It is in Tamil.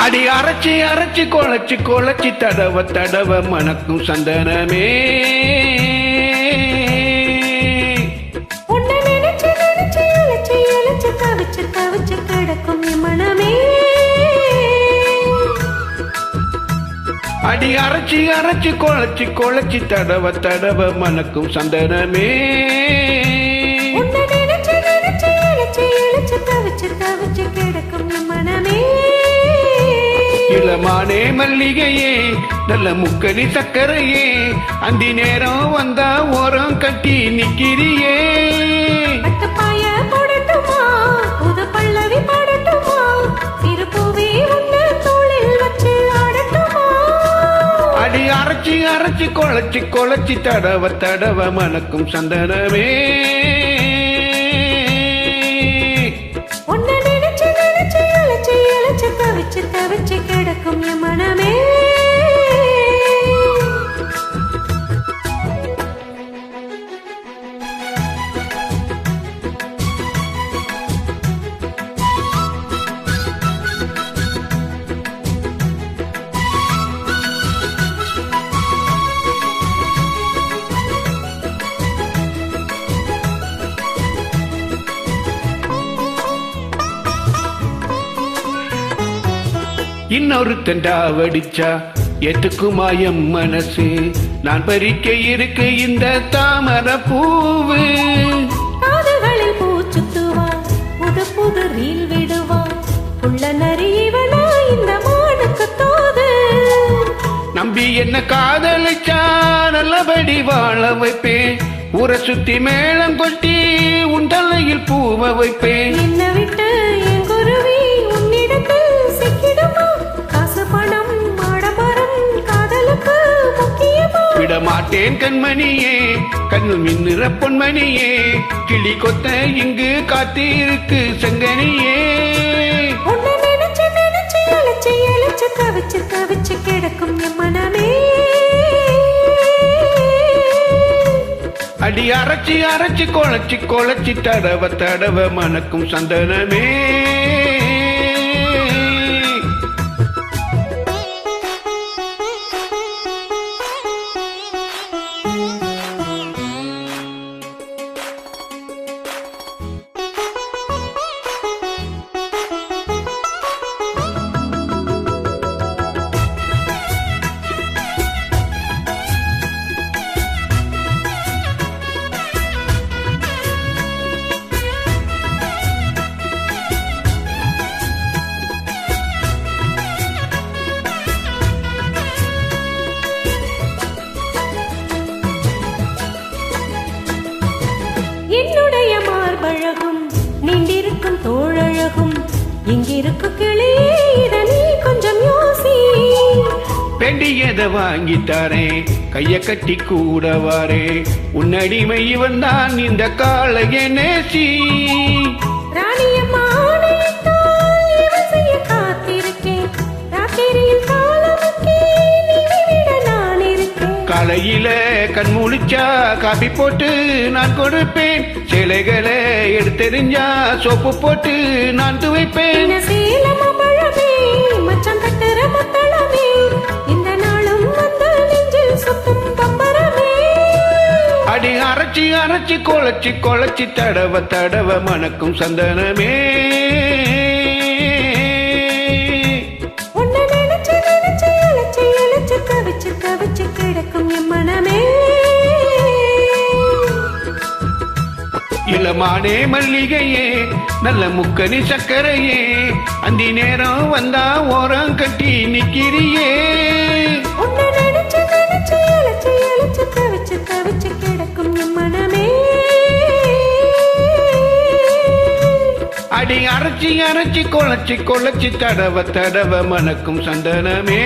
அடி அரைச்சி அரைச்சி குழச்சி குழச்சி தடவ தடவ மணக்கும் சந்தனமே. உன்னை நினைச்சு நினைச்சு இழைச்சு இழைச்சு தவிச்சு தவிச்சு கிடக்கும் என் மனமே. அடி அரைச்சி அரைச்சி குழச்சி குழச்சி தடவ தடவ மணக்கும் சந்தனமே. உன்னை நினைச்சு நினைச்சு இழைச்சு இழைச்சு தவிச்சு தவிச்சு கிடக்கும் என் மனமே. இளமானே மல்லிகையே நல்ல முக்கனி சக்கரையே அந்தி நேரம் வந்தா ஓரம் கட்டி நிக்கிறியே. பட்டுப்பாய போடட்டுமா புது பல்லவி பாடட்டுமா சிறு பூவே உன்னை தோளில் வச்சு ஆடட்டுமா. அடி அரைச்சி அரைச்சி குழச்சி குழச்சி தடவ தடவ மணக்கும் சந்தனமே. உன்னை நினைச்சு நினைச்சு இழைச்சு இழைச்சு தவிச்சு தவிச்சு கிடக்கும் என் மனமே. இன்னொரு தண்டாவடிச்சா எத்துக்குமாயம் மனசு நான் பறிக்க இருக்கு இந்த தாமர பூவு. காதுகளில் பூச்சுத்துவா புது புது ரீல் விடுவா உள்ள நரியவனா இந்த மானுக்கு தோது. நம்பி என்ன காதலிச்சா நல்லபடி வாழ வைப்பேன். ஊரை சுத்தி மேளம் கொட்டி உன் தலையில் பூவ வைப்பேன். என்ன விட்டு என் குருவி உன்னிடத்தில் சிக்கிடுமா காசு பணம் ஆடம்பரம் காதலுக்கு முக்கியமா. விடமாட்டேன் கண்மணியே கண்ணில் மின்னுற பொன்மணியே கிளி கொத்த இங்கு காத்திருக்கு செங்கனியே. உன்னை நினைச்சு நினைச்சு இழைச்சு இழைச்சு தவிச்சு தவிச்சு கிடக்கும் என் மனமே. அடி அரைச்சி அரைச்சி குழச்சி குழச்சி தடவ தடவ மணக்கும் சந்தனமே. என்னுடைய மார்பழகும் நீண்டிருக்கும் தோழழகும் இங்கிருக்கும் கிளியே இத நீ கொஞ்சம் யோசி. வேண்டியதை வாங்கி தாரேன் கைய கட்டி கூட வாரே உன்னடிமை இவன் தான் இந்த காளைய நேசி. ராணியம்மா ஆணையிட்டால் இவன் செய்ய காத்திருக்கேன் ராத்திரியில் காலமுக்கே நீவிட நான் இருக்கேன். காலையில கண் முழிச்சா காபி போட்டு நான் கொடுப்பேன். சேலைகளை எடுத்தெறிஞ்சா சோப்பு போட்டு நான் துவைப்பேன். என்ன சேலமா பழமே மச்சான் கட்டுற முத்தளமே இந்த நாளும் வந்த நெஞ்சில் சுத்தும் பம்பரமே. அடி அரைச்சி அரைச்சி குழச்சி குழச்சி தடவ தடவ மணக்கும் சந்தனமே. உன்னை நினைச்சு நினைச்சு இழைச்சு இழைச்சு தவிச்சு தவிச்சு கிடக்கும் என் மனமே. இளமானே மல்லிகையே நல்ல முக்கனி சக்கரையே அந்தி நேரம் வந்தா ஓரம் கட்டி நிக்கிறியே. உன்னை நினைச்சு நினைச்சு இழைச்சு இழைச்சு தவிச்சு தவிச்சு கிடக்கும் என் மனமே. அடி அரைச்சி அரைச்சி குழச்சி குழச்சி தடவ தடவ மணக்கும் சந்தனமே.